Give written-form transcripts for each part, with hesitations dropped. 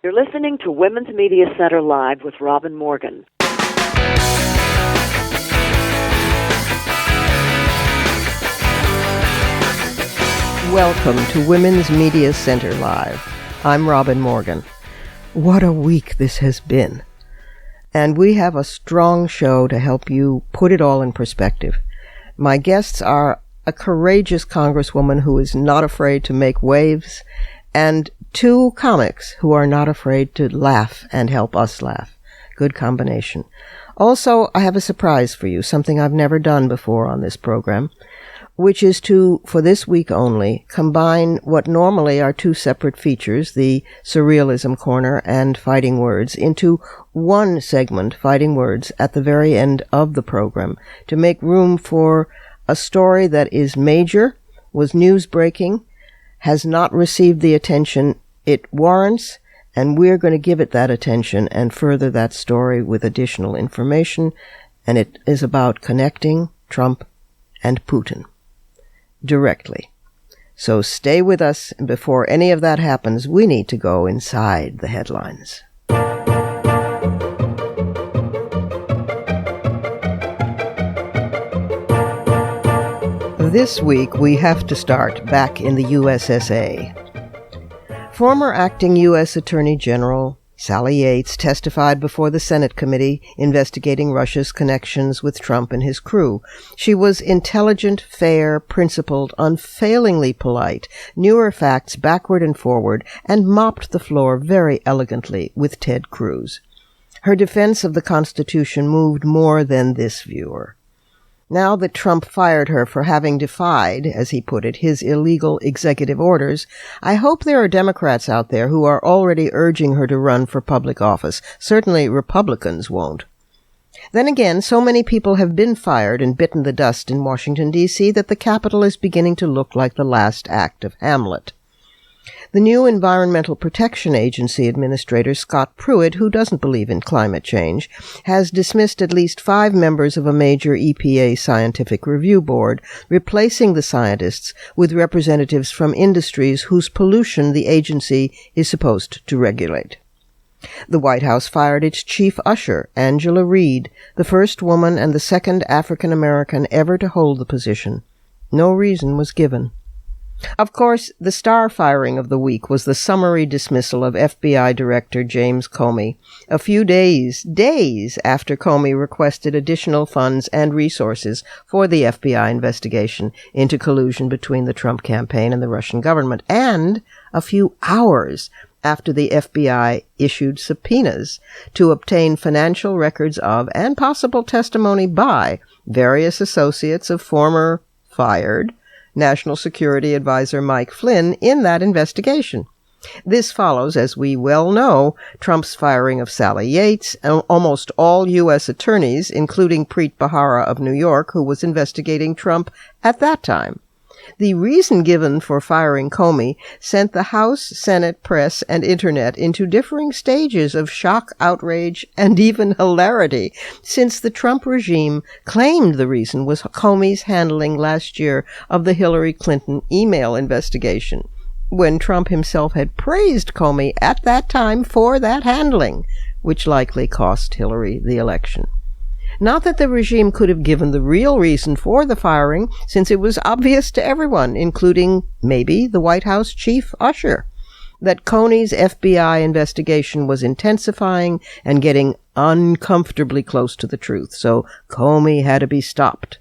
You're listening to Women's Media Center Live with Robin Morgan. Welcome to Women's Media Center Live. I'm Robin Morgan. What a week this has been. And we have a strong show to help you put it all in perspective. My guests are a courageous Congresswoman who is not afraid to make waves, and two comics who are not afraid to laugh and help us laugh. Good combination. Also, I have a surprise for you, something I've never done before on this program, which is to, for this week only, combine what normally are two separate features, the Surrealism Corner and Fighting Words, into one segment, Fighting Words, at the very end of the program, to make room for a story that is major, was news-breaking, has not received the attention it warrants, and we're going to give it that attention and further that story with additional information, and it is about connecting Trump and Putin directly. So stay with us, and before any of that happens, we need to go inside the headlines. This week, we have to start back in the USSA. Former acting U.S. Attorney General Sally Yates testified before the Senate committee investigating Russia's connections with Trump and his crew. She was intelligent, fair, principled, unfailingly polite, knew her facts backward and forward, and mopped the floor very elegantly with Ted Cruz. Her defense of the Constitution moved more than this viewer. Now that Trump fired her for having defied, as he put it, his illegal executive orders, I hope there are Democrats out there who are already urging her to run for public office. Certainly Republicans won't. Then again, so many people have been fired and bitten the dust in Washington, D.C. that the Capitol is beginning to look like the last act of Hamlet. The new Environmental Protection Agency Administrator, Scott Pruitt, who doesn't believe in climate change, has dismissed at least 5 members of a major EPA scientific review board, replacing the scientists with representatives from industries whose pollution the agency is supposed to regulate. The White House fired its chief usher, Angela Reed, the first woman and the second African American ever to hold the position. No reason was given. Of course, the star firing of the week was the summary dismissal of FBI Director James Comey, a few days after Comey requested additional funds and resources for the FBI investigation into collusion between the Trump campaign and the Russian government, and a few hours after the FBI issued subpoenas to obtain financial records of and possible testimony by various associates of former fired National Security Advisor Mike Flynn in that investigation. This follows, as we well know, Trump's firing of Sally Yates, and almost all U.S. attorneys, including Preet Bharara of New York, who was investigating Trump at that time. The reason given for firing Comey sent the House, Senate, press, and Internet into differing stages of shock, outrage, and even hilarity, since the Trump regime claimed the reason was Comey's handling last year of the Hillary Clinton email investigation, when Trump himself had praised Comey at that time for that handling, which likely cost Hillary the election. Not that the regime could have given the real reason for the firing, since it was obvious to everyone, including maybe the White House chief usher, that Comey's FBI investigation was intensifying and getting uncomfortably close to the truth, so Comey had to be stopped.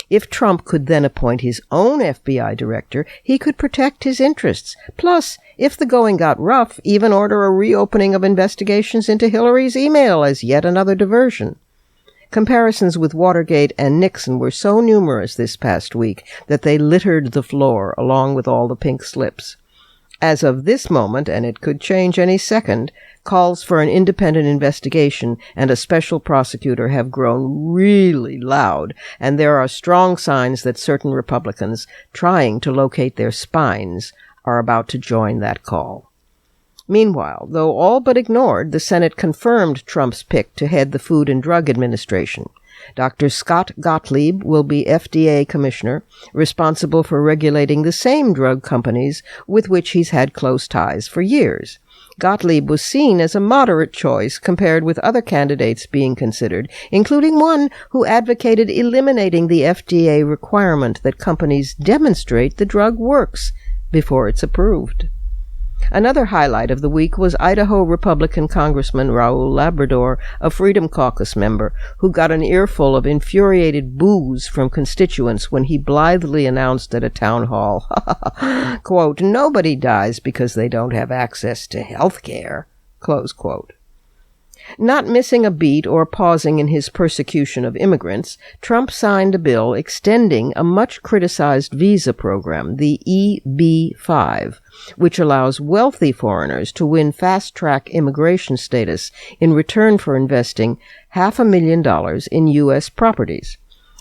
If Trump could then appoint his own FBI director, he could protect his interests. Plus, if the going got rough, even order a reopening of investigations into Hillary's email as yet another diversion. Comparisons with Watergate and Nixon were so numerous this past week that they littered the floor along with all the pink slips. As of this moment, and it could change any second, calls for an independent investigation and a special prosecutor have grown really loud, and there are strong signs that certain Republicans, trying to locate their spines, are about to join that call. Meanwhile, though all but ignored, the Senate confirmed Trump's pick to head the Food and Drug Administration. Dr. Scott Gottlieb will be FDA commissioner, responsible for regulating the same drug companies with which he's had close ties for years. Gottlieb was seen as a moderate choice compared with other candidates being considered, including one who advocated eliminating the FDA requirement that companies demonstrate the drug works before it's approved. Another highlight of the week was Idaho Republican Congressman Raul Labrador, a Freedom Caucus member, who got an earful of infuriated boos from constituents when he blithely announced at a town hall, quote, "Nobody dies because they don't have access to health care," close quote. Not missing a beat or pausing in his persecution of immigrants, Trump signed a bill extending a much-criticized visa program, the EB-5, which allows wealthy foreigners to win fast-track immigration status in return for investing $500,000 in U.S. properties.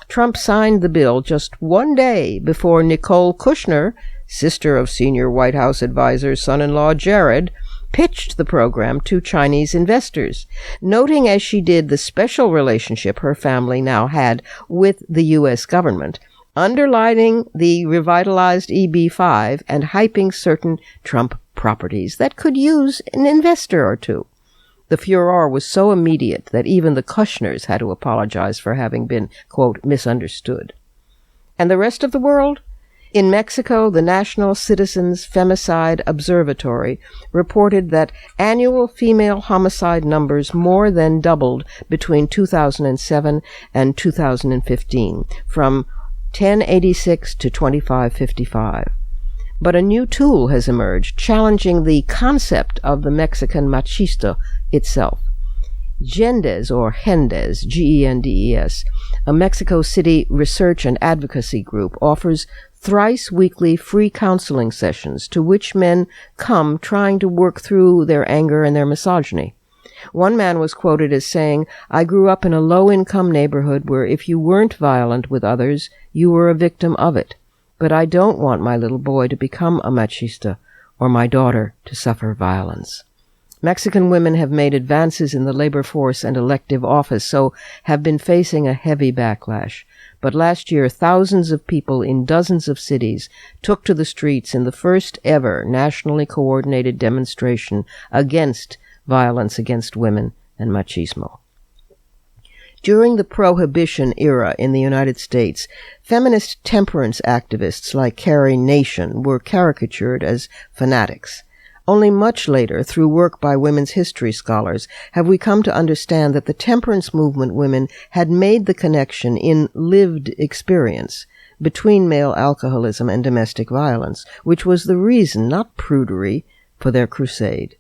Trump signed the bill just one day before Nicole Kushner, sister of senior White House advisor's son-in-law Jared, pitched the program to Chinese investors, noting as she did the special relationship her family now had with the U.S. government, underlining the revitalized EB-5 and hyping certain Trump properties that could use an investor or two. The furor was so immediate that even the Kushners had to apologize for having been, quote, misunderstood. And the rest of the world? In Mexico, the National Citizens Femicide Observatory reported that annual female homicide numbers more than doubled between 2007 and 2015, from 1086 to 2555. But a new tool has emerged, challenging the concept of the Mexican machista itself. Gendes, or Gendes, Gendes, a Mexico City research and advocacy group, offers thrice-weekly free counseling sessions to which men come trying to work through their anger and their misogyny. One man was quoted as saying, "I grew up in a low-income neighborhood where if you weren't violent with others, you were a victim of it. But I don't want my little boy to become a machista or my daughter to suffer violence." Mexican women have made advances in the labor force and elective office, so have been facing a heavy backlash. But last year, thousands of people in dozens of cities took to the streets in the first ever nationally coordinated demonstration against violence against women and machismo. During the Prohibition era in the United States, feminist temperance activists like Carrie Nation were caricatured as fanatics. Only much later, through work by women's history scholars, have we come to understand that the temperance movement women had made the connection in lived experience between male alcoholism and domestic violence, which was the reason, not prudery, for their crusade.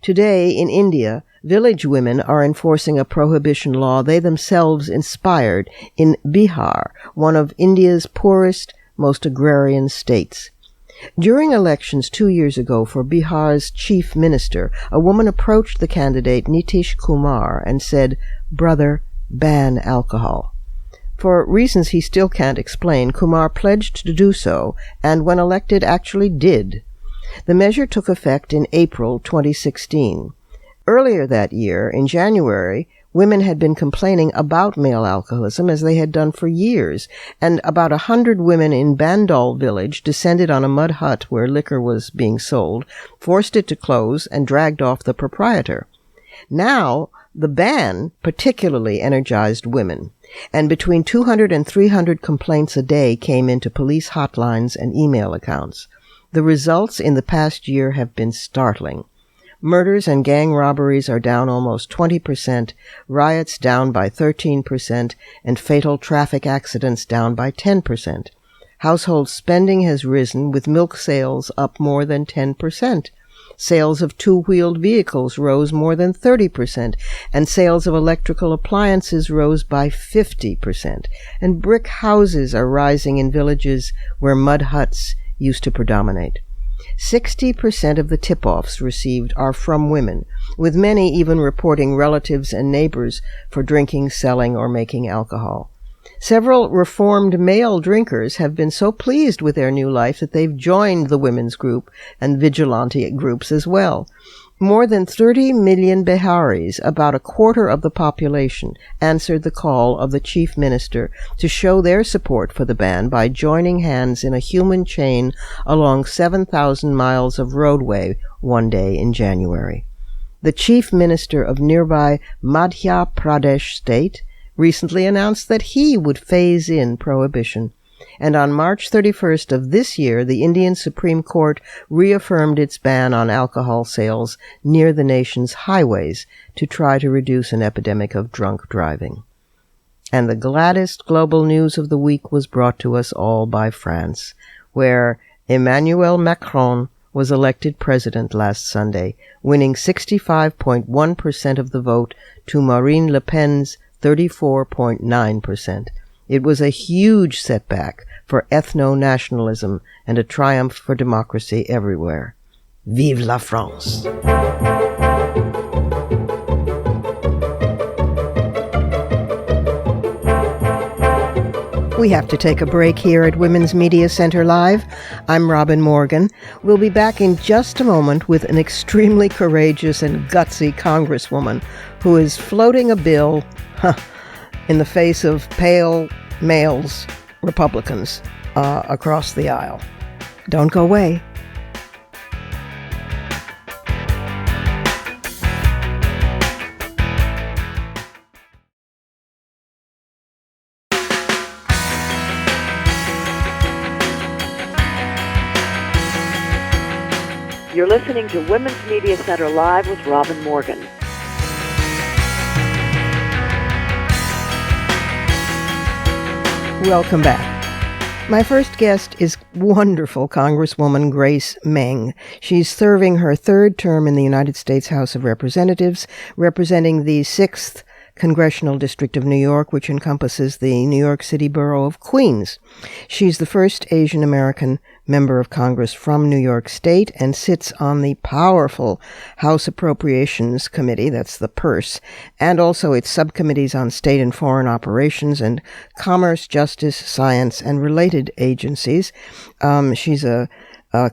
Today, in India, village women are enforcing a prohibition law they themselves inspired in Bihar, one of India's poorest, most agrarian states. During elections 2 years ago for Bihar's chief minister, a woman approached the candidate Nitish Kumar and said, "Brother, ban alcohol." For reasons he still can't explain, Kumar pledged to do so, and when elected actually did. The measure took effect in April 2016. Earlier that year, in January, women had been complaining about male alcoholism as they had done for years, and about 100 women in Bandol village descended on a mud hut where liquor was being sold, forced it to close, and dragged off the proprietor. Now, the ban particularly energized women, and between 200 and 300 complaints a day came into police hotlines and email accounts. The results in the past year have been startling. Murders and gang robberies are down almost 20%, riots down by 13%, and fatal traffic accidents down by 10%. Household spending has risen, with milk sales up more than 10%. Sales of two-wheeled vehicles rose more than 30%, and sales of electrical appliances rose by 50%. And brick houses are rising in villages where mud huts used to predominate. 60% of the tip-offs received are from women, with many even reporting relatives and neighbors for drinking, selling, or making alcohol. Several reformed male drinkers have been so pleased with their new life that they've joined the women's group and vigilante groups as well. More than 30 million Biharis, about a quarter of the population, answered the call of the chief minister to show their support for the ban by joining hands in a human chain along 7,000 miles of roadway one day in January. The chief minister of nearby Madhya Pradesh state recently announced that he would phase in prohibition. And on March 31st of this year, the Indian Supreme Court reaffirmed its ban on alcohol sales near the nation's highways to try to reduce an epidemic of drunk driving. And the gladdest global news of the week was brought to us all by France, where Emmanuel Macron was elected president last Sunday, winning 65.1% of the vote to Marine Le Pen's 34.9%. It was a huge setback for ethno-nationalism and a triumph for democracy everywhere. Vive la France! We have to take a break here at Women's Media Center Live. I'm Robin Morgan. We'll be back in just a moment with an extremely courageous and gutsy Congresswoman who is floating a bill in the face of pale males, Republicans, across the aisle. Don't go away. You're listening to Women's Media Center Live with Robin Morgan. Welcome back. My first guest is wonderful Congresswoman Grace Meng. She's serving her third term in the United States House of Representatives, representing the 6th Congressional District of New York, which encompasses the New York City borough of Queens. She's the first Asian American member of Congress from New York State and sits on the powerful House Appropriations Committee, that's the PERS, and also its subcommittees on state and foreign operations and commerce, justice, science, and related agencies. She's a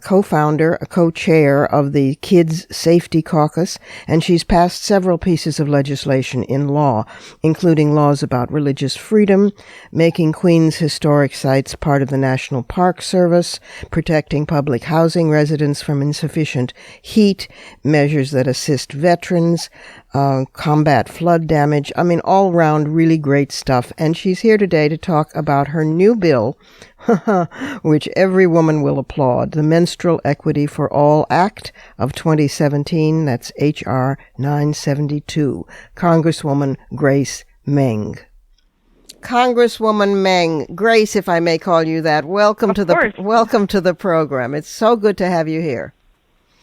co-founder, a co-chair of the Kids Safety Caucus, and she's passed several pieces of legislation in law, including laws about religious freedom, making Queens historic sites part of the National Park Service, protecting public housing residents from insufficient heat, measures that assist veterans, combat flood damage. I mean, all round really great stuff. And she's here today to talk about her new bill, which every woman will applaud, the Menstrual Equity for All Act of 2017. That's H.R. 972. Congresswoman Grace Meng. Congresswoman Meng, Grace, if I may call you that, welcome to the program. It's so good to have you here.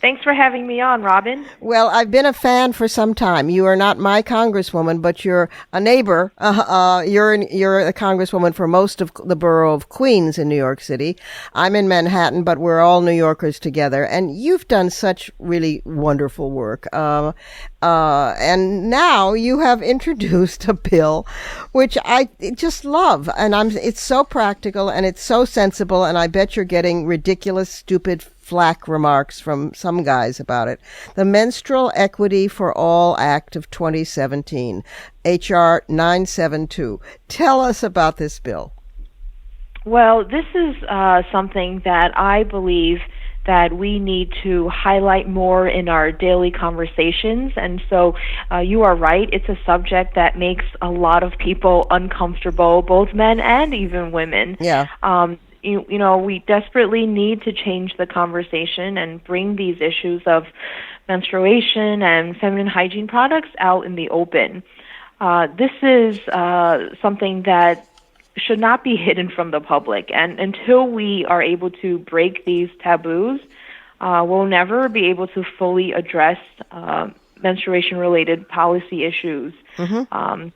Thanks for having me on, Robin. Well, I've been a fan for some time. You are not my congresswoman, but you're a neighbor. You're a congresswoman for most of the borough of Queens in New York City. I'm in Manhattan, but we're all New Yorkers together. And you've done such really wonderful work. And now you have introduced a bill, which I just love. And it's so practical and it's so sensible. And I bet you're getting ridiculous, stupid flack remarks from some guys about it. The Menstrual Equity for All Act of 2017, H.R. 972. Tell us about this bill. Well, this is something that I believe that we need to highlight more in our daily conversations. And so you are right. It's a subject that makes a lot of people uncomfortable, both men and even women. Yeah. You know, we desperately need to change the conversation and bring these issues of menstruation and feminine hygiene products out in the open. This is something that should not be hidden from the public. And until we are able to break these taboos, we'll never be able to fully address menstruation-related policy issues. Mm-hmm.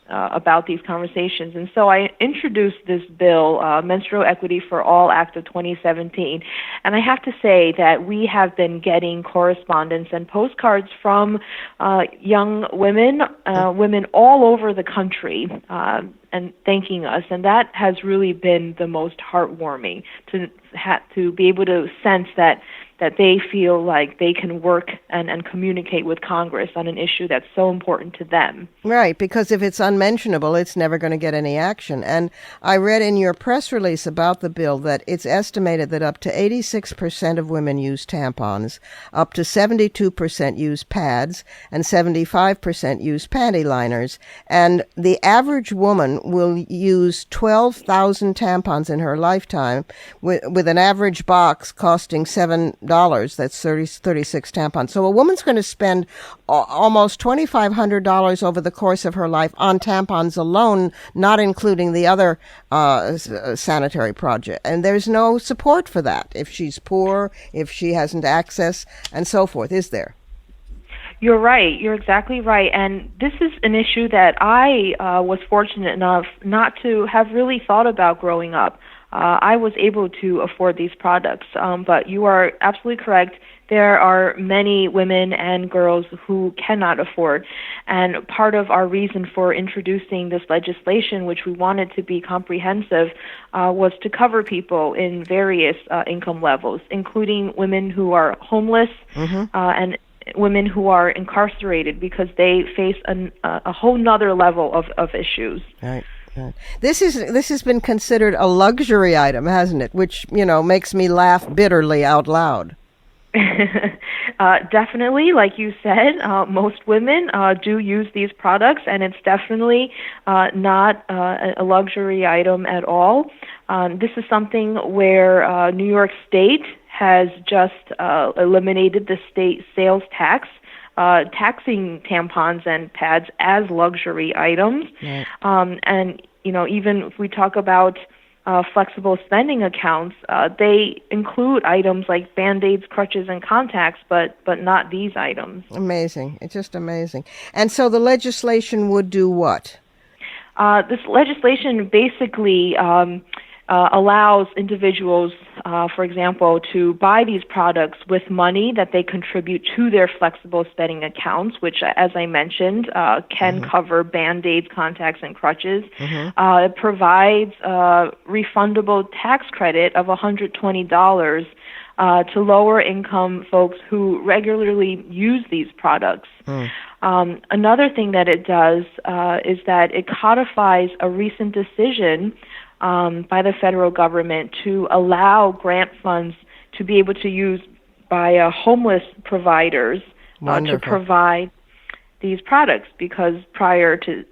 About these conversations. And so I introduced this bill, Menstrual Equity for All Act of 2017. And I have to say that we have been getting correspondence and postcards from young women, women all over the country, and thanking us. And that has really been the most heartwarming to be able to sense that that they feel like they can work and communicate with Congress on an issue that's so important to them. Right, because if it's unmentionable, it's never going to get any action. And I read in your press release about the bill that it's estimated that up to 86% of women use tampons, up to 72% use pads, and 75% use panty liners. And the average woman will use 12,000 tampons in her lifetime, with an average box costing $7. That's 36 tampons. So a woman's going to spend almost $2,500 over the course of her life on tampons alone, not including the other sanitary project. And there's no support for that if she's poor, if she hasn't access, and so forth, is there? You're right. You're exactly right. And this is an issue that I was fortunate enough not to have really thought about growing up. I was able to afford these products, but you are absolutely correct. There are many women and girls who cannot afford, and part of our reason for introducing this legislation, which we wanted to be comprehensive, was to cover people in various income levels, including women who are homeless and women who are incarcerated because they face a whole nother level of issues. Right. This has been considered a luxury item, hasn't it? Which, makes me laugh bitterly out loud. Definitely, like you said, most women do use these products, and it's definitely not a luxury item at all. This is something where New York State has just eliminated the state sales tax, taxing tampons and pads as luxury items. Right. And, even if we talk about flexible spending accounts, they include items like Band-Aids, crutches, and contacts, but not these items. Amazing. It's just amazing. And so the legislation would do what? This legislation basically allows individuals, for example, to buy these products with money that they contribute to their flexible spending accounts, which, as I mentioned, can cover Band-Aids, contacts, and crutches. It provides a refundable tax credit of $120 to lower income folks who regularly use these products. Another thing that it does is that it codifies a recent decision by the federal government to allow grant funds to be able to use by homeless providers to provide these products, because prior to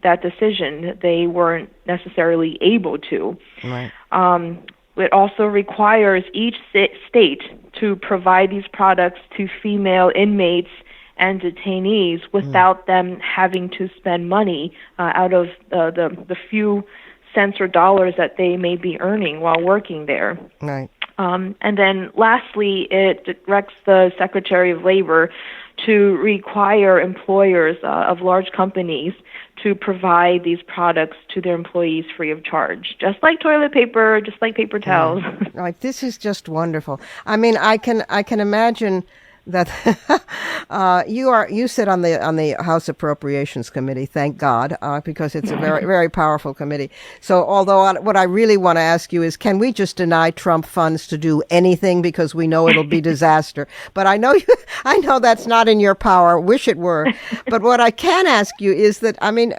that decision, they weren't necessarily able to. Right. It also requires each state to provide these products to female inmates and detainees without them having to spend money out of the few cents or dollars that they may be earning while working there. Right. And then lastly, it directs the Secretary of Labor to require employers of large companies to provide these products to their employees free of charge, just like toilet paper, just like paper towels. Right. This is just wonderful. I mean, I can imagine that you sit on the House Appropriations Committee, thank God, because it's a very, very powerful committee. So although what I really want to ask you is, can we just deny Trump funds to do anything, because we know it'll be disaster? But I know that's not in your power. Wish it were. But what I can ask you is that, I mean,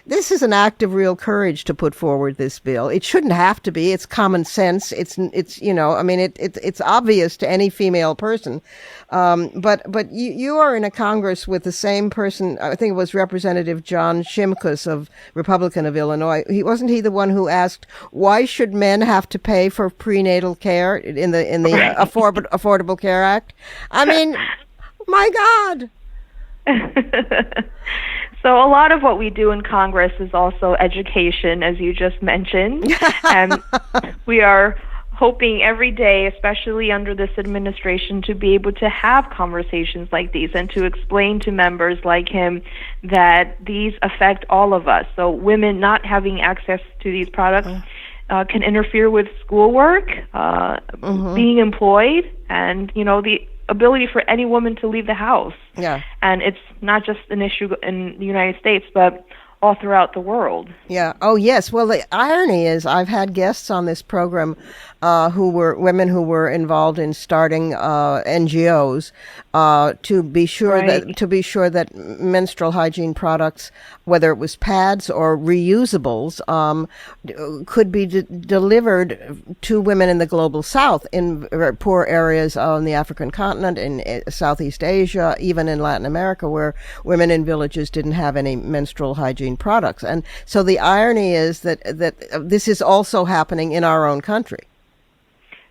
this is an act of real courage to put forward this bill. It shouldn't have to be. It's common sense. It's it's obvious to any female person. But you are in a Congress with the same person. I think it was Representative John Shimkus, Republican of Illinois. Wasn't he the one who asked, why should men have to pay for prenatal care in the Affordable Care Act? I mean, my God. So a lot of what we do in Congress is also education, as you just mentioned, and we are hoping every day, especially under this administration, to be able to have conversations like these and to explain to members like him that these affect all of us. So women not having access to these products can interfere with schoolwork, being employed, and, the ability for any woman to leave the house. Yeah. And it's not just an issue in the United States, but all throughout the world. Yeah. Oh, yes. Well, the irony is I've had guests on this program who were women who were involved in starting NGOs to be sure that menstrual hygiene products, whether it was pads or reusables, could be delivered to women in the global South, in poor areas on the African continent, in Southeast Asia, even in Latin America, where women in villages didn't have any menstrual hygiene products. And so the irony is that this is also happening in our own country.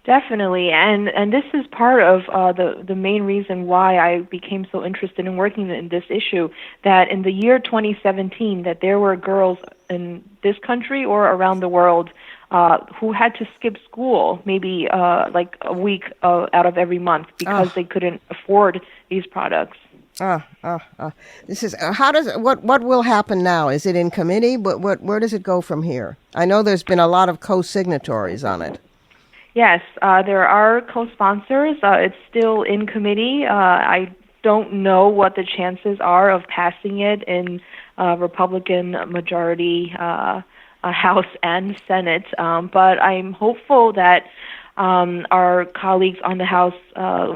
Definitely, and this is part of the main reason why I became so interested in working in this issue, that in the year 2017, that there were girls in this country or around the world who had to skip school maybe like a week out of every month because they couldn't afford these products. This is what will happen now? Is it in committee? Where does it go from here? I know there's been a lot of co-signatories on it. Yes, there are co-sponsors. It's still in committee. I don't know what the chances are of passing it in Republican majority House and Senate, but I'm hopeful that our colleagues on the House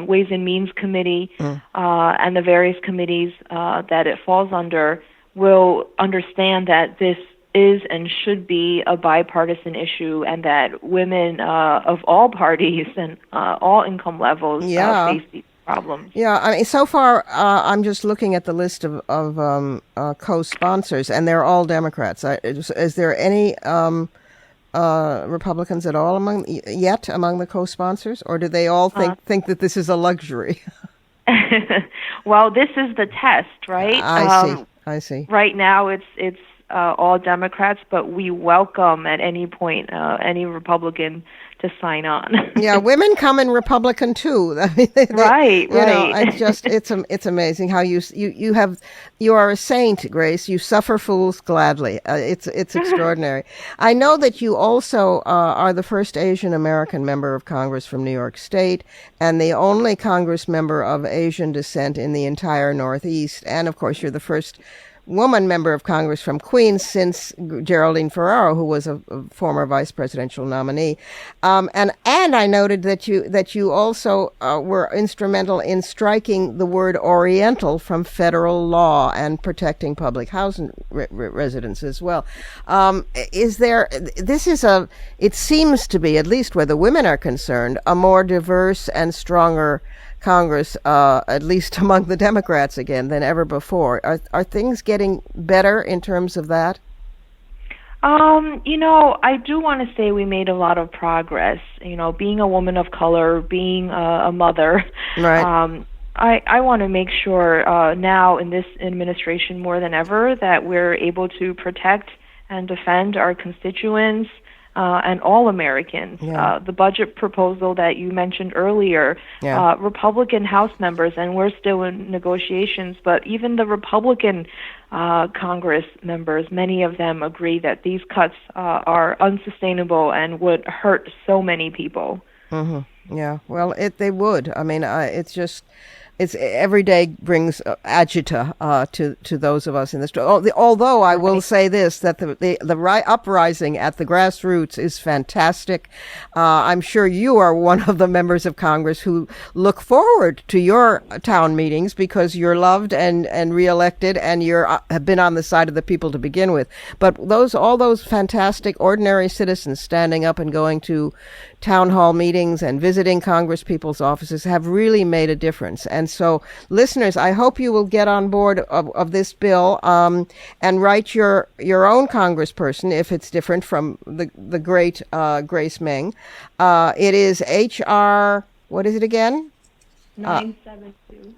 Ways and Means Committee and the various committees that it falls under will understand that this is and should be a bipartisan issue, and that women of all parties and all income levels face these problems. Yeah, I mean, so far I'm just looking at the list of co-sponsors, and they're all Democrats. Is there any Republicans at all among the co-sponsors, or do they all think that this is a luxury? Well, this is the test, right? I see. Right now, it's all Democrats, but we welcome at any point any Republican to sign on. Yeah, women come in Republican too. I mean, right. It's amazing how you are a saint, Grace. You suffer fools gladly. It's extraordinary. I know that you also are the first Asian American member of Congress from New York State, and the only Congress member of Asian descent in the entire Northeast. And of course, you're the first woman member of Congress from Queens since Geraldine Ferraro, who was a former vice presidential nominee. And I noted that you also were instrumental in striking the word Oriental from federal law and protecting public housing residents as well. It seems to be, at least where the women are concerned, a more diverse and stronger Congress, at least among the Democrats again, than ever before. Are things getting better in terms of that? I do want to say we made a lot of progress. Being a woman of color, being a mother. Right. I want to make sure now in this administration more than ever that we're able to protect and defend our constituents and all Americans. Yeah. The budget proposal that you mentioned earlier, Republican House members, and we're still in negotiations, but even the Republican Congress members, many of them agree that these cuts are unsustainable and would hurt so many people. Mm-hmm. Yeah, well, they would. I mean, it's every day brings agita to those of us in this. Although I will say this, that the uprising at the grassroots is fantastic. I'm sure you are one of the members of Congress who look forward to your town meetings because you're loved and reelected, and have been on the side of the people to begin with. But all those fantastic ordinary citizens standing up and going to town hall meetings and visiting Congress people's offices have really made a difference. And so, listeners, I hope you will get on board of this bill and write your own congressperson if it's different from the great Grace Meng. It is H.R. What is it again?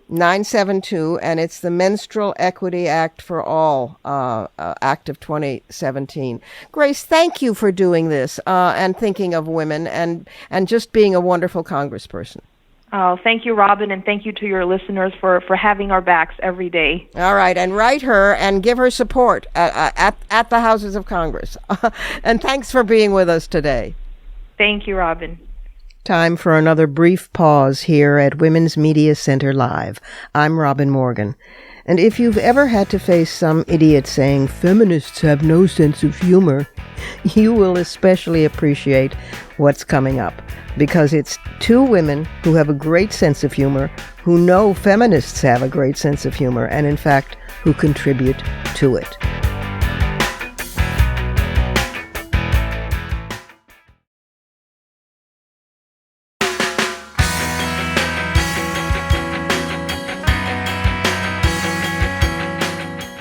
972, and it's the Menstrual Equity Act for All Act of 2017. Grace, thank you for doing this and thinking of women and just being a wonderful congressperson. Oh, thank you, Robin, and thank you to your listeners for having our backs every day. All right, and write her and give her support at the Houses of Congress. And thanks for being with us today. Thank you, Robin. Time for another brief pause here at Women's Media Center Live. I'm Robin Morgan. And if you've ever had to face some idiot saying feminists have no sense of humor, you will especially appreciate what's coming up, because it's two women who have a great sense of humor, who know feminists have a great sense of humor, and in fact, who contribute to it.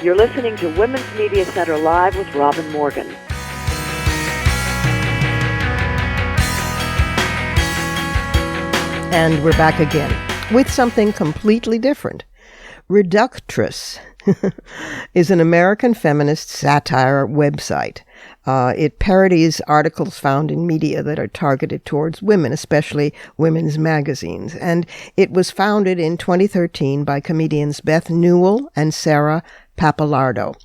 You're listening to Women's Media Center Live with Robin Morgan. And we're back again with something completely different. Reductress is an American feminist satire website. It parodies articles found in media that are targeted towards women, especially women's magazines. And it was founded in 2013 by comedians Beth Newell and Sarah Pappalardo.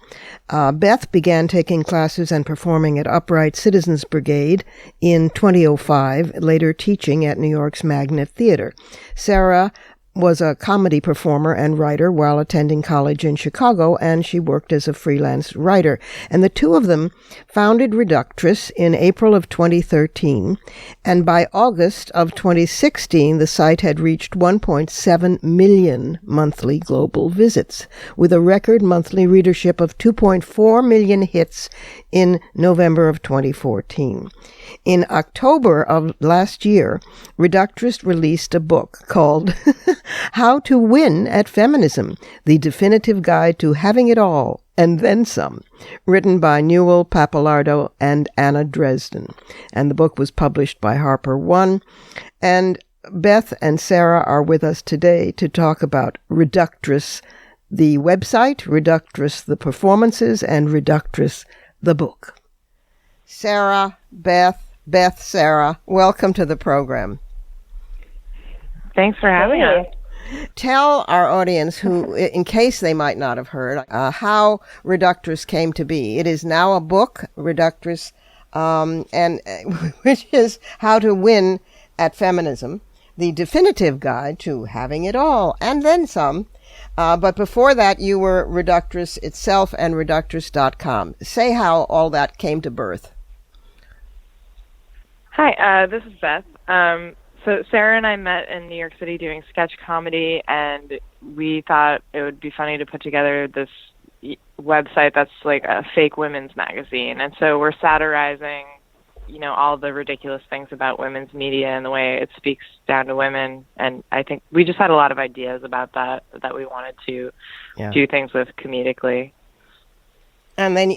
Beth began taking classes and performing at Upright Citizens Brigade in 2005, later teaching at New York's Magnet Theater. Sarah was a comedy performer and writer while attending college in Chicago, and she worked as a freelance writer. And the two of them founded Reductress in April of 2013, and by August of 2016, the site had reached 1.7 million monthly global visits, with a record monthly readership of 2.4 million hits in November of 2014. In October of last year, Reductress released a book called How to Win at Feminism, The Definitive Guide to Having It All and Then Some, written by Newell, Pappalardo, and Anna Dresden. And the book was published by Harper One. And Beth and Sarah are with us today to talk about Reductress, the website, Reductress, the performances, and Reductress, the book. Sarah, Beth, Sarah, welcome to the program. Thanks for having us. Tell our audience, who, in case they might not have heard, how Reductress came to be. It is now a book, Reductress, and which is How to Win at Feminism, the definitive guide to having it all and then some. But before that, you were Reductress itself and Reductress.com. Say how all that came to birth. Hi, this is Beth. So Sarah and I met in New York City doing sketch comedy, and we thought it would be funny to put together this website that's like a fake women's magazine. And so we're satirizing, all the ridiculous things about women's media and the way it speaks down to women. And I think we just had a lot of ideas about that we wanted to do things with comedically. And then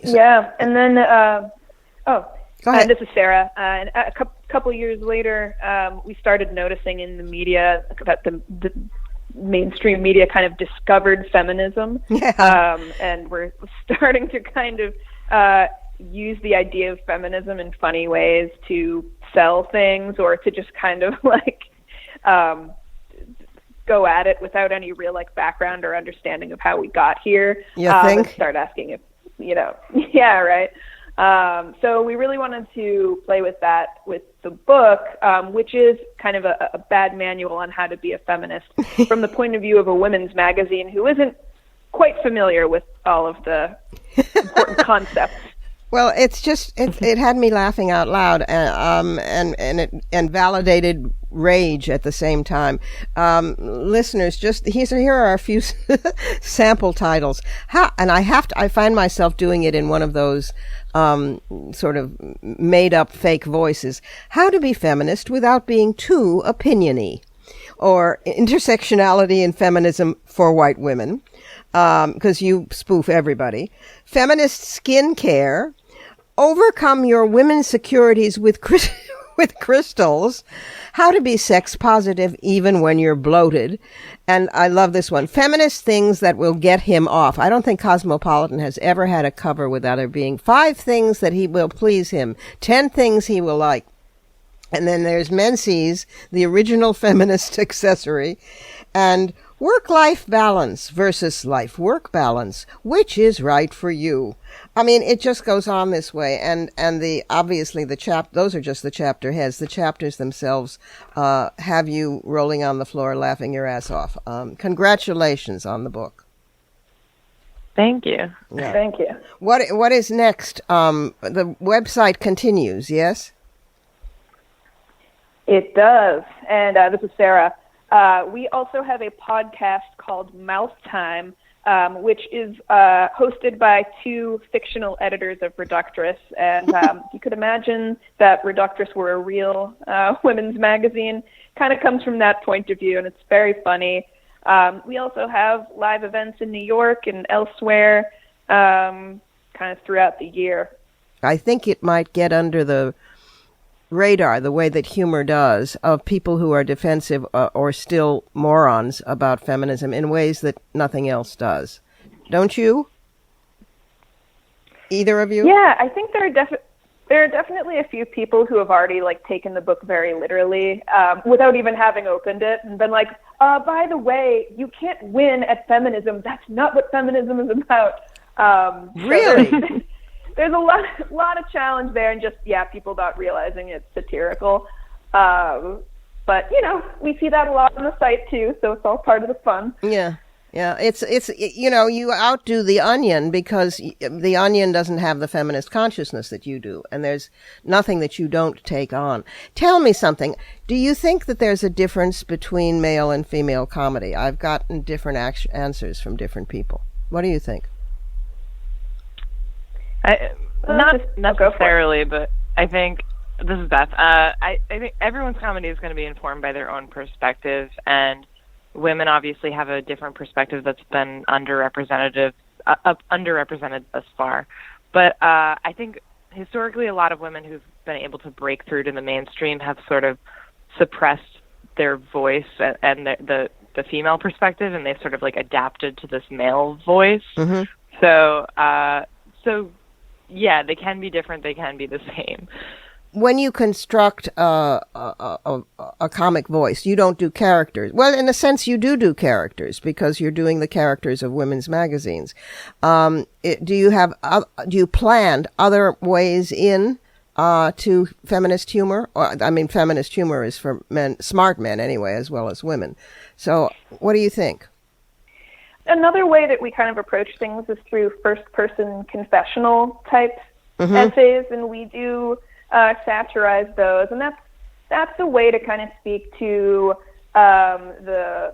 Go ahead. This is Sarah. And a couple years later, we started noticing in the media that the mainstream media kind of discovered feminism. Yeah. And we're starting to kind of use the idea of feminism in funny ways to sell things, or to just kind of go at it without any real background or understanding of how we got here. You think? And start asking if, yeah, right. So we really wanted to play with that with the book, which is kind of a bad manual on how to be a feminist from the point of view of a women's magazine who isn't quite familiar with all of the important concepts. Well, it's just it had me laughing out loud, and validated rage at the same time. Listeners, here are a few sample titles. I find myself doing it in one of those sort of made up fake voices. How to be feminist without being too opiniony, or intersectionality in feminism for white women, because you spoof everybody. Feminist skincare. Overcome your women's securities with crystals. How to be sex positive even when you're bloated. And I love this one. Feminist things that will get him off. I don't think Cosmopolitan has ever had a cover without there being 5 things that he will please him, 10 things he will like. And then there's Menses, the original feminist accessory, and Work-life balance versus life-work balance. Which is right for you? I mean, it just goes on this way, and obviously those are just the chapter heads. The chapters themselves have you rolling on the floor, laughing your ass off. Congratulations on the book. Thank you. Yeah. Thank you. What is next? The website continues, yes? It does. And this is Sarah. We also have a podcast called Mouth Time, which is hosted by two fictional editors of Reductress. And you could imagine that Reductress were a real women's magazine. Kind of comes from that point of view, and it's very funny. We also have live events in New York and elsewhere kind of throughout the year. I think it might get under the radar, the way that humor does, of people who are defensive or still morons about feminism in ways that nothing else does. Don't you? Either of you? Yeah, I think there are definitely a few people who have already taken the book very literally without even having opened it and been like, by the way, you can't win at feminism. That's not what feminism is about. Really? So there's a lot of challenge there, and just people not realizing it's satirical. But we see that a lot on the site too, so it's all part of the fun. Yeah. It's you outdo the Onion because the Onion doesn't have the feminist consciousness that you do, and there's nothing that you don't take on. Tell me something. Do you think that there's a difference between male and female comedy? I've gotten different answers from different people. What do you think? Not necessarily, but I think, this is Beth, I think everyone's comedy is going to be informed by their own perspective, and women obviously have a different perspective that's been underrepresented thus far. But I think historically a lot of women who've been able to break through to the mainstream have sort of suppressed their voice and the female perspective, and they've sort of adapted to this male voice. Mm-hmm. So yeah, they can be different. They can be the same. When you construct a comic voice, you don't do characters. Well, in a sense, you do characters because you're doing the characters of women's magazines. Do you plan other ways in to feminist humor? Feminist humor is for men, smart men anyway, as well as women. So, what do you think? Another way that we kind of approach things is through first-person confessional type essays, and we do satirize those, and that's a way to kind of speak to the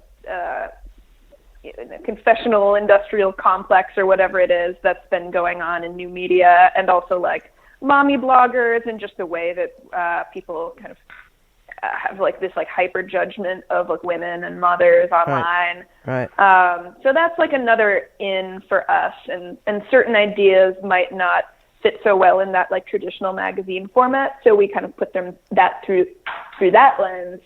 confessional industrial complex or whatever it is that's been going on in new media, and also mommy bloggers, and just the way that people kind of have this hyper judgment of women and mothers online. Right. So that's another in for us, and certain ideas might not fit so well in that traditional magazine format, so we kind of put that through that lens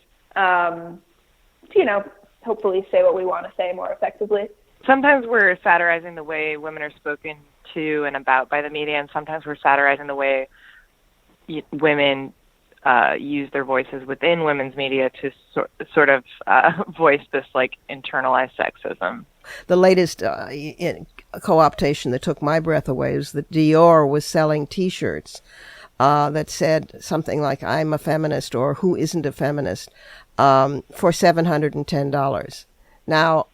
to hopefully say what we want to say more effectively. Sometimes we're satirizing the way women are spoken to and about by the media, and sometimes we're satirizing the way women use their voices within women's media to sort of voice this internalized sexism. The latest co-optation that took my breath away is that Dior was selling T-shirts that said something like "I'm a feminist" or "Who isn't a feminist" for $710. Now,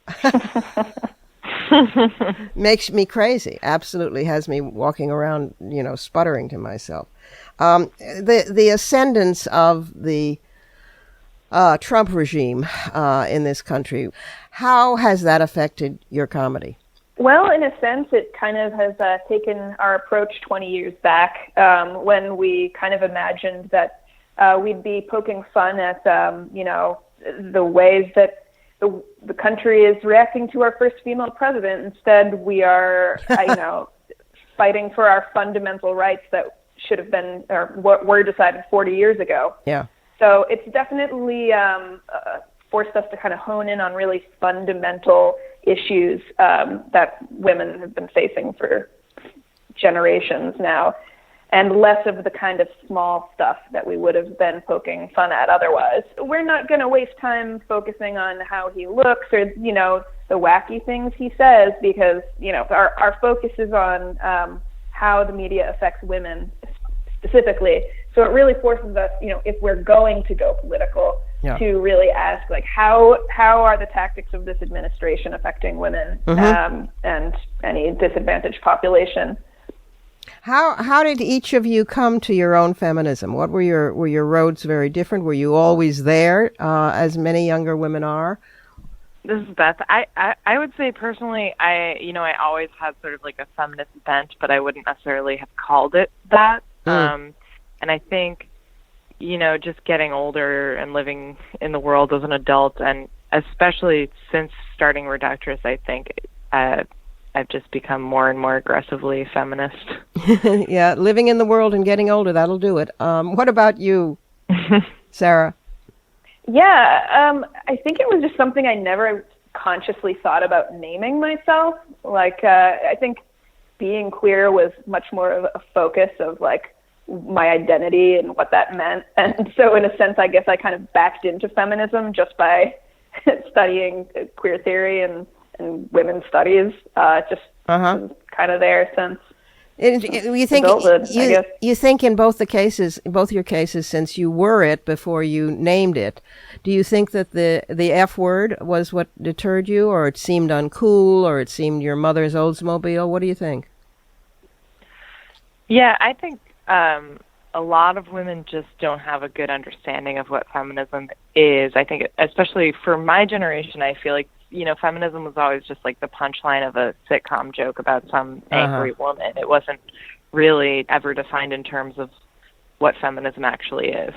makes me crazy. Absolutely has me walking around, sputtering to myself. The ascendance of the Trump regime in this country, how has that affected your comedy? Well, in a sense, it kind of has taken our approach 20 years back when we kind of imagined that we'd be poking fun at, the ways that the country is reacting to our first female president. Instead, we are, fighting for our fundamental rights that should have been, or what were decided 40 years ago. Yeah. So it's definitely forced us to kind of hone in on really fundamental issues that women have been facing for generations now. and less of the kind of small stuff that we would have been poking fun at otherwise. We're not going to waste time focusing on how he looks or, the wacky things he says, because, our focus is on how the media affects women specifically. So it really forces us, if we're going to go political, to really ask, how are the tactics of this administration affecting women and any disadvantaged population? How did each of you come to your own feminism? What were your roads very different? Were you always there, as many younger women are? This is Beth. I would say personally, I always had sort of like a feminist bent, but I wouldn't necessarily have called it that. And I think, just getting older and living in the world as an adult, and especially since starting Reductress, I think I've just become more and more aggressively feminist. Yeah, living in the world and getting older, that'll do it. What about you, Sarah? Yeah, I think it was just something I never consciously thought about naming myself. I think being queer was much more of a focus of my identity and what that meant. And so in a sense, I guess I kind of backed into feminism just by studying queer theory and women's studies. Just kind of there since you think adulthood, I guess. You think in both your cases, since you were it before you named it, do you think that the F word was what deterred you, or it seemed uncool, or it seemed your mother's Oldsmobile? What do you think? Yeah, I think a lot of women just don't have a good understanding of what feminism is. I think, especially for my generation, I feel like, feminism was always just like the punchline of a sitcom joke about some angry woman. It wasn't really ever defined in terms of what feminism actually is.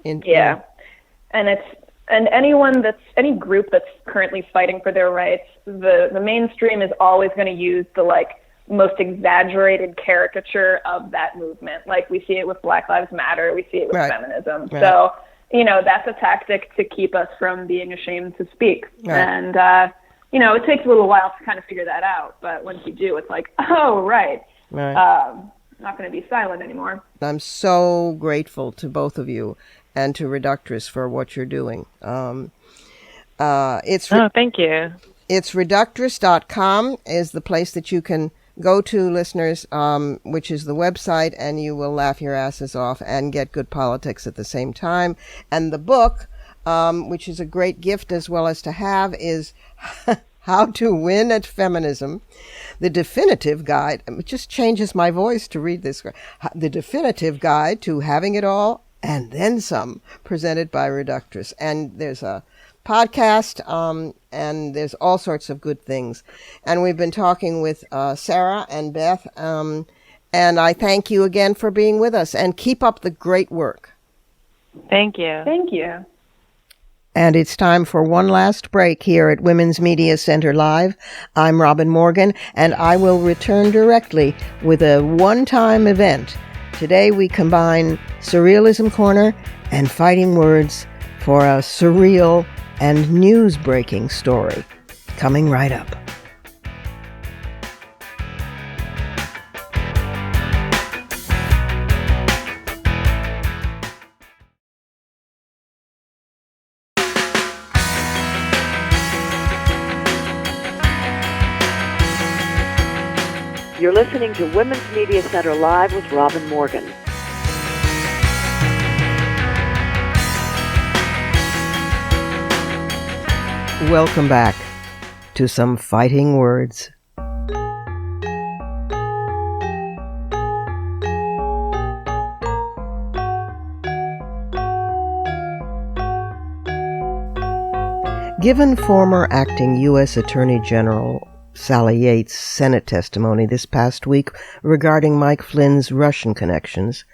Yeah. And any group that's currently fighting for their rights, the mainstream is always going to use the most exaggerated caricature of that movement. We see it with Black Lives Matter, we see it with feminism. Right. So, that's a tactic to keep us from being ashamed to speak. Right. And, it takes a little while to kind of figure that out. But once you do, it's oh, right. Not going to be silent anymore. I'm so grateful to both of you and to Reductress for what you're doing. Thank you. It's Reductress.com is the place that you can go to, listeners, which is the website, and you will laugh your asses off and get good politics at the same time. And the book, which is a great gift as well as to have, is How to Win at Feminism, the definitive guide. It just changes my voice to read this. The definitive guide to having it all and then some, presented by Reductress. And there's a podcast, and there's all sorts of good things. And we've been talking with Sarah and Beth, and I thank you again for being with us, and keep up the great work. Thank you. Thank you. And it's time for one last break here at Women's Media Center Live. I'm Robin Morgan, and I will return directly with a one-time event. Today we combine Surrealism Corner and Fighting Words for a surreal and news-breaking story, coming right up. You're listening to Women's Media Center Live with Robin Morgan. Welcome back to some fighting words. Given former acting U.S. Attorney General Sally Yates' Senate testimony this past week regarding Mike Flynn's Russian connections,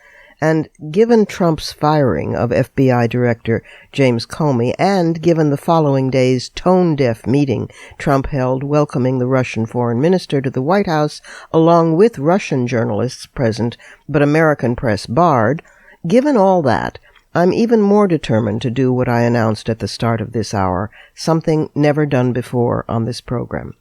and given Trump's firing of FBI Director James Comey, and given the following day's tone-deaf meeting Trump held welcoming the Russian foreign minister to the White House, along with Russian journalists present but American press barred, given all that, I'm even more determined to do what I announced at the start of this hour, something never done before on this program.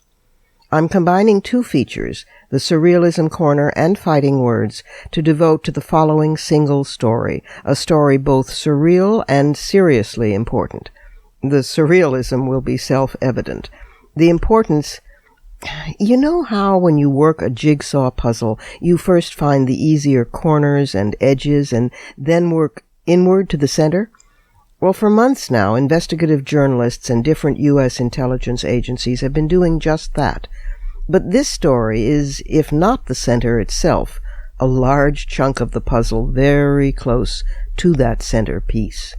I'm combining two features, the Surrealism Corner and Fighting Words, to devote to the following single story, a story both surreal and seriously important. The surrealism will be self-evident. The importance... You know how when you work a jigsaw puzzle, you first find the easier corners and edges and then work inward to the center? Well, for months now, investigative journalists and different U.S. intelligence agencies have been doing just that. But this story is, if not the center itself, a large chunk of the puzzle very close to that center piece.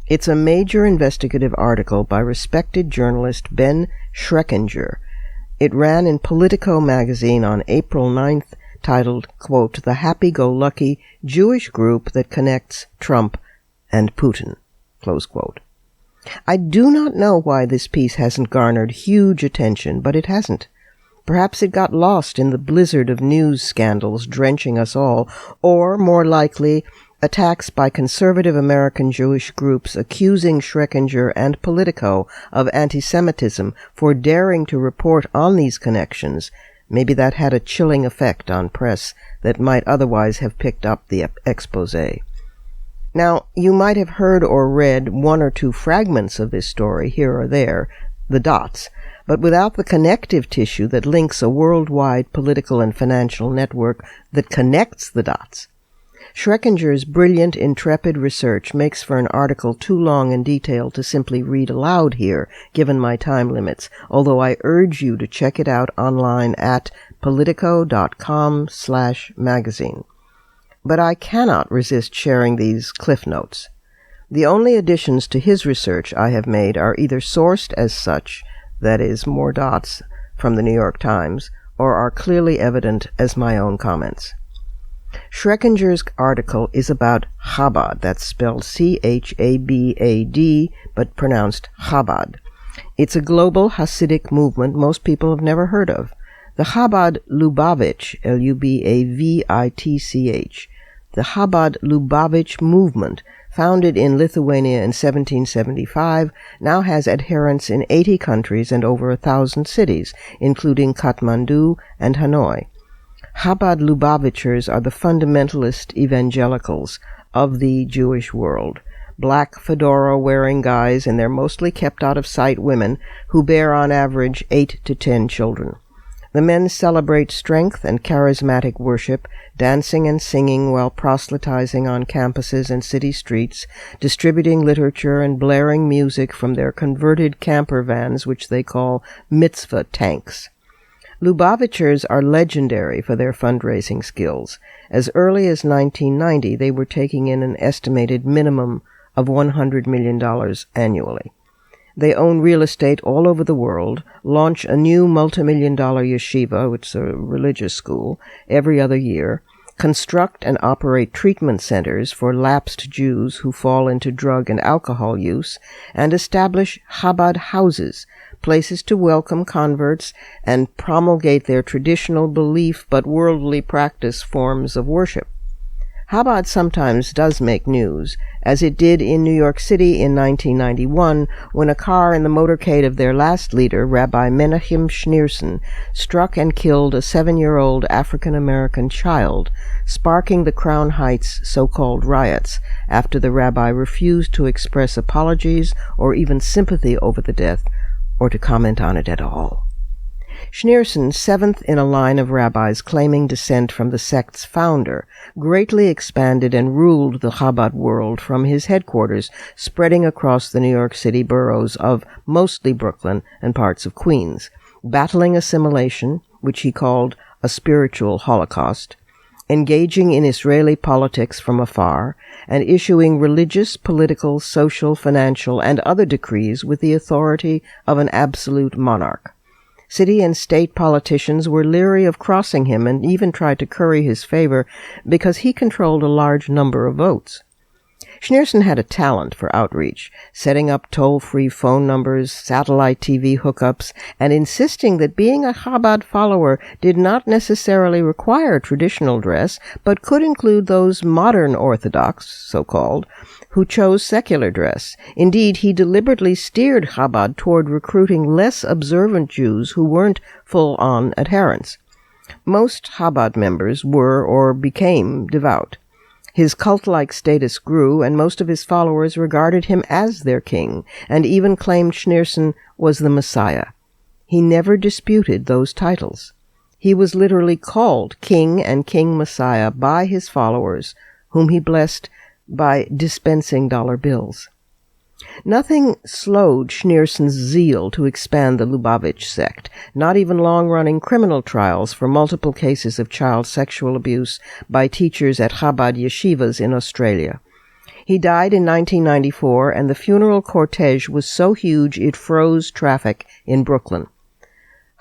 It's a major investigative article by respected journalist Ben Schreckinger. It ran in Politico magazine on April 9th, titled, quote, "The Happy-Go-Lucky Jewish Group That Connects Trump and Putin." Close quote. I do not know why this piece hasn't garnered huge attention, but it hasn't. Perhaps it got lost in the blizzard of news scandals drenching us all, or, more likely, attacks by conservative American Jewish groups accusing Schreckinger and Politico of anti-Semitism for daring to report on these connections. Maybe that had a chilling effect on press that might otherwise have picked up the exposé. Now, you might have heard or read one or two fragments of this story here or there, the dots, but without the connective tissue that links a worldwide political and financial network that connects the dots. Schreckinger's brilliant, intrepid research makes for an article too long and detailed to simply read aloud here, given my time limits, although I urge you to check it out online at politico.com/magazine. But I cannot resist sharing these cliff notes. The only additions to his research I have made are either sourced as such, that is, more dots from the New York Times, or are clearly evident as my own comments. Schreckinger's article is about Chabad, that's spelled C-H-A-B-A-D, but pronounced Chabad. It's a global Hasidic movement most people have never heard of. The Chabad Lubavitch, Lubavitch, the Chabad Lubavitch movement, founded in Lithuania in 1775, now has adherents in 80 countries and over 1,000 cities, including Kathmandu and Hanoi. Chabad Lubavitchers are the fundamentalist evangelicals of the Jewish world, black fedora-wearing guys and their mostly kept-out-of-sight women who bear on average 8 to 10 children. The men celebrate strength and charismatic worship, dancing and singing while proselytizing on campuses and city streets, distributing literature and blaring music from their converted camper vans, which they call mitzvah tanks. Lubavitchers are legendary for their fundraising skills. As early as 1990, they were taking in an estimated minimum of $100 million annually. They own real estate all over the world, launch a new multimillion-dollar yeshiva, which is a religious school, every other year, construct and operate treatment centers for lapsed Jews who fall into drug and alcohol use, and establish Chabad houses, places to welcome converts and promulgate their traditional belief but worldly practice forms of worship. Chabad sometimes does make news, as it did in New York City in 1991 when a car in the motorcade of their last leader, Rabbi Menachem Schneerson, struck and killed a 7-year-old African-American child, sparking the Crown Heights so-called riots after the rabbi refused to express apologies or even sympathy over the death, or to comment on it at all. Schneerson, seventh in a line of rabbis claiming descent from the sect's founder, greatly expanded and ruled the Chabad world from his headquarters, spreading across the New York City boroughs of mostly Brooklyn and parts of Queens, battling assimilation, which he called a spiritual holocaust, engaging in Israeli politics from afar, and issuing religious, political, social, financial, and other decrees with the authority of an absolute monarch. City and state politicians were leery of crossing him and even tried to curry his favor because he controlled a large number of votes. Schneerson had a talent for outreach, setting up toll-free phone numbers, satellite TV hookups, and insisting that being a Chabad follower did not necessarily require traditional dress, but could include those modern Orthodox, so-called, who chose secular dress. Indeed, he deliberately steered Chabad toward recruiting less observant Jews who weren't full-on adherents. Most Chabad members were or became devout. His cult-like status grew, and most of his followers regarded him as their king, and even claimed Schneerson was the Messiah. He never disputed those titles. He was literally called King and King Messiah by his followers, whom he blessed by dispensing dollar bills. Nothing slowed Schneerson's zeal to expand the Lubavitch sect, not even long-running criminal trials for multiple cases of child sexual abuse by teachers at Chabad yeshivas in Australia. He died in 1994, and the funeral cortege was so huge it froze traffic in Brooklyn.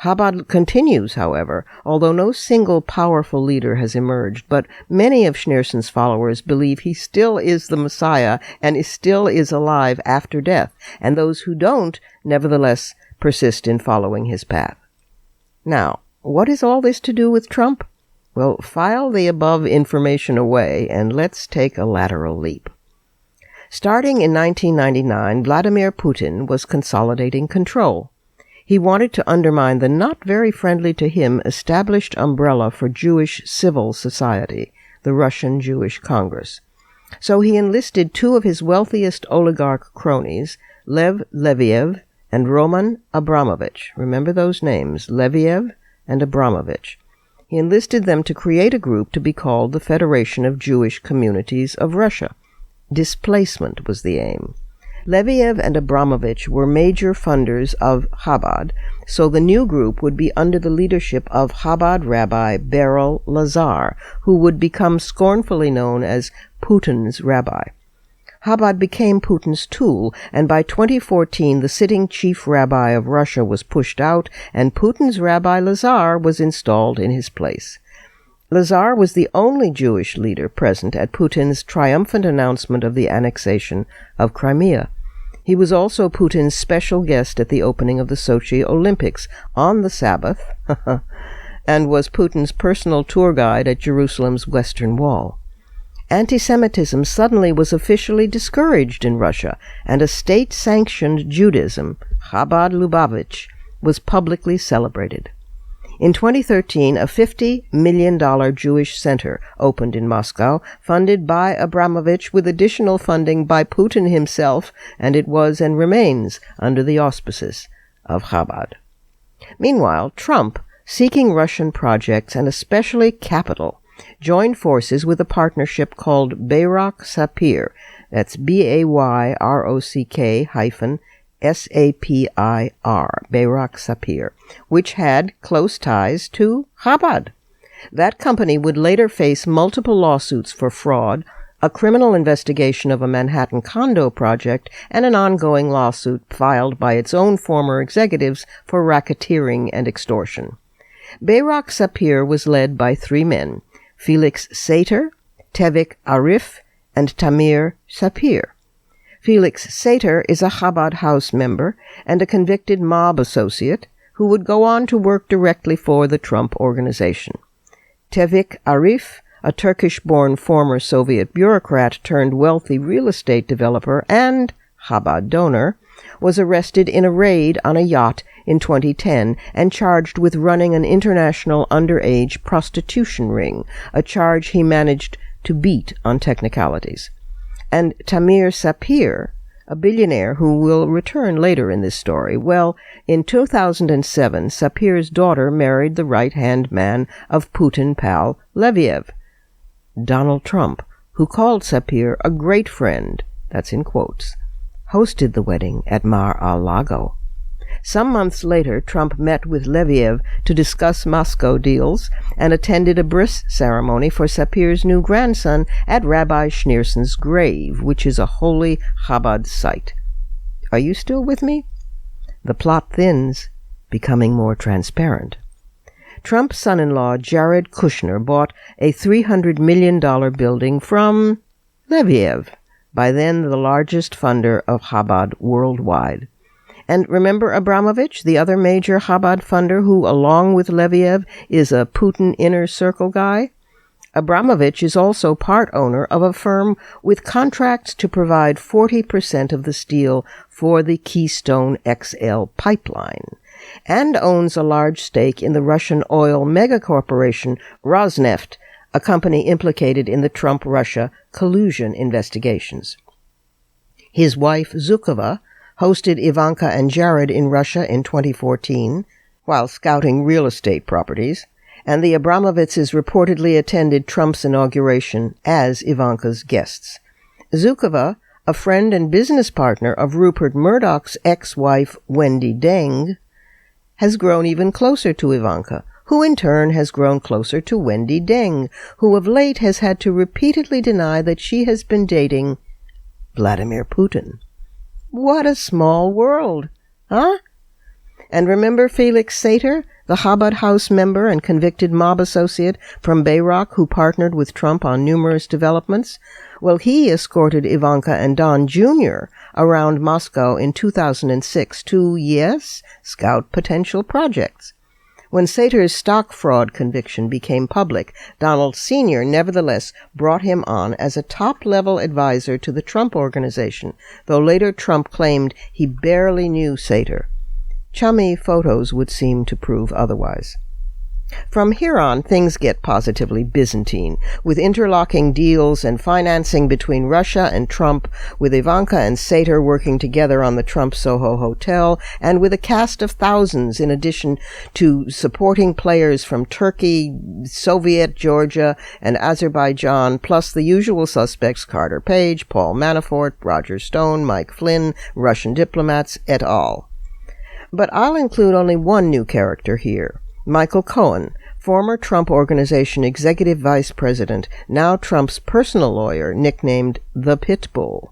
Chabad continues, however, although no single powerful leader has emerged, but many of Schneerson's followers believe he still is the Messiah and still is alive after death, and those who don't, nevertheless, persist in following his path. Now, what is all this to do with Trump? Well, file the above information away, and let's take a lateral leap. Starting in 1999, Vladimir Putin was consolidating control. He wanted to undermine the not very friendly to him established umbrella for Jewish civil society, the Russian Jewish Congress. So he enlisted two of his wealthiest oligarch cronies, Lev Leviev and Roman Abramovich. Remember those names, Leviev and Abramovich. He enlisted them to create a group to be called the Federation of Jewish Communities of Russia. Displacement was the aim. Leviev and Abramovich were major funders of Chabad, so the new group would be under the leadership of Chabad Rabbi Beryl Lazar, who would become scornfully known as Putin's rabbi. Chabad became Putin's tool, and by 2014 the sitting chief rabbi of Russia was pushed out, and Putin's rabbi Lazar was installed in his place. Lazar was the only Jewish leader present at Putin's triumphant announcement of the annexation of Crimea. He was also Putin's special guest at the opening of the Sochi Olympics on the Sabbath, and was Putin's personal tour guide at Jerusalem's Western Wall. Anti-Semitism suddenly was officially discouraged in Russia, and a state-sanctioned Judaism, Chabad Lubavitch, was publicly celebrated. In 2013, a $50 million Jewish center opened in Moscow, funded by Abramovich with additional funding by Putin himself, and it was and remains under the auspices of Chabad. Meanwhile, Trump, seeking Russian projects and especially capital, joined forces with a partnership called Bayrock Sapir, that's BAYROCK SAPIR, Bayrock Sapir, which had close ties to Chabad. That company would later face multiple lawsuits for fraud, a criminal investigation of a Manhattan condo project, and an ongoing lawsuit filed by its own former executives for racketeering and extortion. Bayrock Sapir was led by three men, Felix Sater, Tevik Arif, and Tamir Sapir. Felix Sater is a Chabad House member and a convicted mob associate who would go on to work directly for the Trump organization. Tevik Arif, a Turkish-born former Soviet bureaucrat turned wealthy real estate developer and Chabad donor, was arrested in a raid on a yacht in 2010 and charged with running an international underage prostitution ring, a charge he managed to beat on technicalities. And Tamir Sapir, a billionaire who will return later in this story. Well, in 2007, Sapir's daughter married the right-hand man of Putin pal Leviev, Donald Trump, who called Sapir a great friend, that's in quotes, hosted the wedding at Mar-a-Lago. Some months later, Trump met with Leviev to discuss Moscow deals and attended a bris ceremony for Sapir's new grandson at Rabbi Schneerson's grave, which is a holy Chabad site. Are you still with me? The plot thins, becoming more transparent. Trump's son-in-law, Jared Kushner, bought a $300 million building from Leviev, by then the largest funder of Chabad worldwide. And remember Abramovich, the other major Chabad funder who, along with Leviev, is a Putin inner circle guy? Abramovich is also part owner of a firm with contracts to provide 40% of the steel for the Keystone XL pipeline, and owns a large stake in the Russian oil megacorporation Rosneft, a company implicated in the Trump-Russia collusion investigations. His wife, Zhukova, hosted Ivanka and Jared in Russia in 2014 while scouting real estate properties, and the Abramovitzes reportedly attended Trump's inauguration as Ivanka's guests. Zhukova, a friend and business partner of Rupert Murdoch's ex-wife Wendy Deng, has grown even closer to Ivanka, who in turn has grown closer to Wendy Deng, who of late has had to repeatedly deny that she has been dating Vladimir Putin. What a small world, huh? And remember Felix Sater, the Chabad House member and convicted mob associate from Bayrock who partnered with Trump on numerous developments? Well, he escorted Ivanka and Don Jr. around Moscow in 2006 to, yes, scout potential projects. When Sater's stock fraud conviction became public, Donald Sr. nevertheless brought him on as a top-level advisor to the Trump Organization, though later Trump claimed he barely knew Sater. Chummy photos would seem to prove otherwise. From here on, things get positively Byzantine, with interlocking deals and financing between Russia and Trump, with Ivanka and Sater working together on the Trump Soho Hotel, and with a cast of thousands in addition to supporting players from Turkey, Soviet Georgia, and Azerbaijan, plus the usual suspects Carter Page, Paul Manafort, Roger Stone, Mike Flynn, Russian diplomats, et al. But I'll include only one new character here. Michael Cohen, former Trump Organization executive vice president, now Trump's personal lawyer, nicknamed the Pitbull.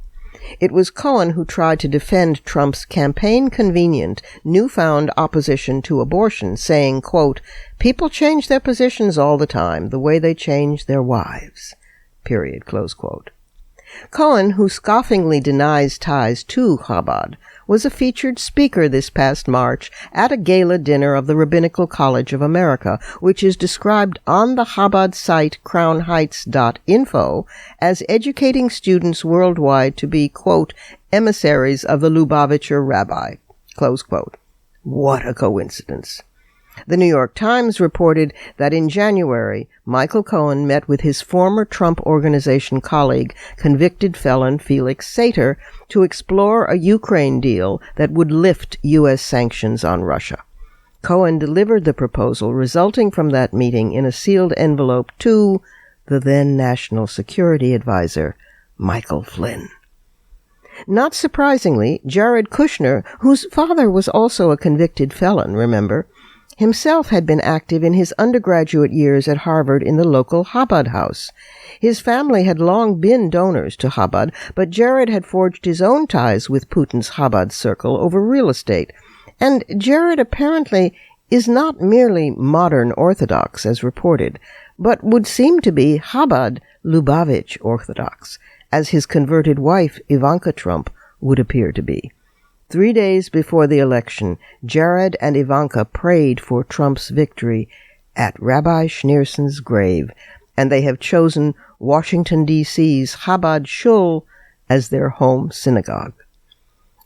It was Cohen who tried to defend Trump's campaign-convenient, newfound opposition to abortion, saying, quote, "People change their positions all the time, the way they change their wives," period, close quote. Cohen, who scoffingly denies ties to Chabad, was a featured speaker this past March at a gala dinner of the Rabbinical College of America, which is described on the Chabad site crownheights.info as educating students worldwide to be, quote, emissaries of the Lubavitcher rabbi, close quote. What a coincidence. The New York Times reported that in January, Michael Cohen met with his former Trump Organization colleague, convicted felon Felix Sater, to explore a Ukraine deal that would lift U.S. sanctions on Russia. Cohen delivered the proposal resulting from that meeting in a sealed envelope to the then National Security Advisor, Michael Flynn. Not surprisingly, Jared Kushner, whose father was also a convicted felon, remember, himself had been active in his undergraduate years at Harvard in the local Chabad house. His family had long been donors to Chabad, but Jared had forged his own ties with Putin's Chabad circle over real estate. And Jared apparently is not merely modern Orthodox, as reported, but would seem to be Chabad Lubavitch Orthodox, as his converted wife, Ivanka Trump, would appear to be. 3 days before the election, Jared and Ivanka prayed for Trump's victory at Rabbi Schneerson's grave, and they have chosen Washington, D.C.'s Chabad Shul as their home synagogue.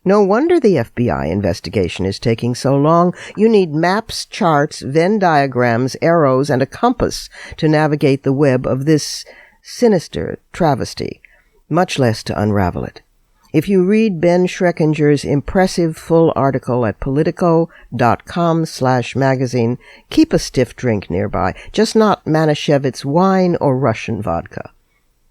No wonder the FBI investigation is taking so long. You need maps, charts, Venn diagrams, arrows, and a compass to navigate the web of this sinister travesty, much less to unravel it. If you read Ben Schreckinger's impressive full article at politico.com/magazine, keep a stiff drink nearby, just not Manischewitz wine or Russian vodka.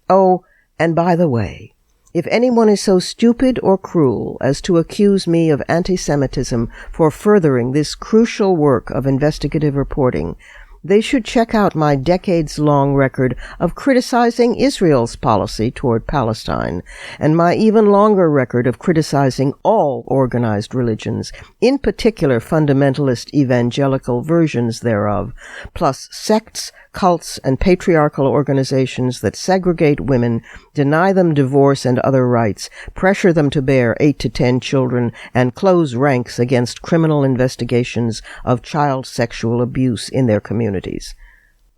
Oh, and by the way, if anyone is so stupid or cruel as to accuse me of anti-Semitism for furthering this crucial work of investigative reporting, they should check out my decades-long record of criticizing Israel's policy toward Palestine, and my even longer record of criticizing all organized religions, in particular fundamentalist evangelical versions thereof, plus sects, cults, and patriarchal organizations that segregate women, deny them divorce and other rights, pressure them to bear 8 to 10 children, and close ranks against criminal investigations of child sexual abuse in their communities.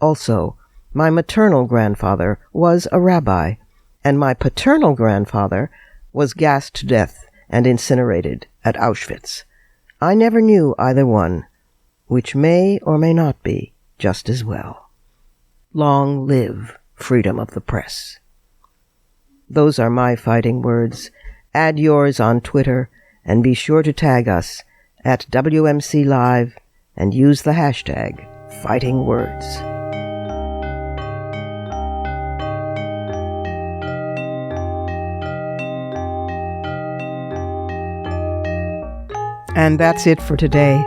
Also, my maternal grandfather was a rabbi, and my paternal grandfather was gassed to death and incinerated at Auschwitz. I never knew either one, which may or may not be just as well. Long live freedom of the press. Those are my fighting words. Add yours on Twitter, and be sure to tag us at WMC Live and use the hashtag #FightingWords. And that's it for today.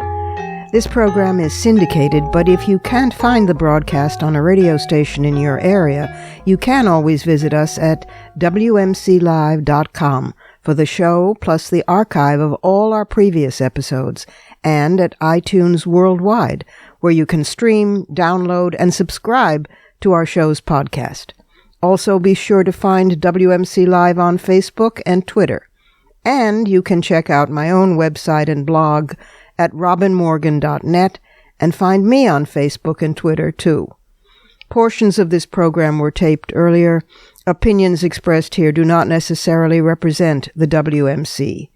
This program is syndicated, but if you can't find the broadcast on a radio station in your area, you can always visit us at WMClive.com for the show, plus the archive of all our previous episodes, and at iTunes worldwide, where you can stream, download, and subscribe to our show's podcast. Also, be sure to find WMC Live on Facebook and Twitter. And you can check out my own website and blog at robinmorgan.net and find me on Facebook and Twitter, too. Portions of this program were taped earlier. Opinions expressed here do not necessarily represent the WMC.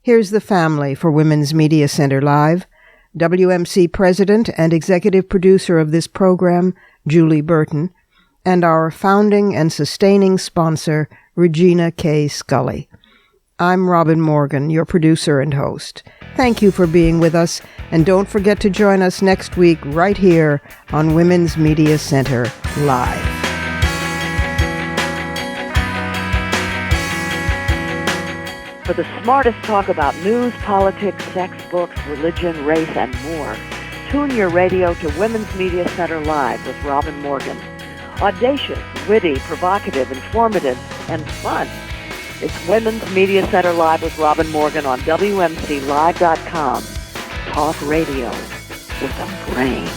Here's the family for Women's Media Center Live. WMC President and Executive Producer of this program, Julie Burton, and our founding and sustaining sponsor, Regina K. Scully. I'm Robin Morgan, your producer and host. Thank you for being with us, and don't forget to join us next week right here on Women's Media Center Live. For the smartest talk about news, politics, sex, books, religion, race, and more, tune your radio to Women's Media Center Live with Robin Morgan. Audacious, witty, provocative, informative, and fun. It's Women's Media Center Live with Robin Morgan on WMCLive.com. Talk radio with a brain.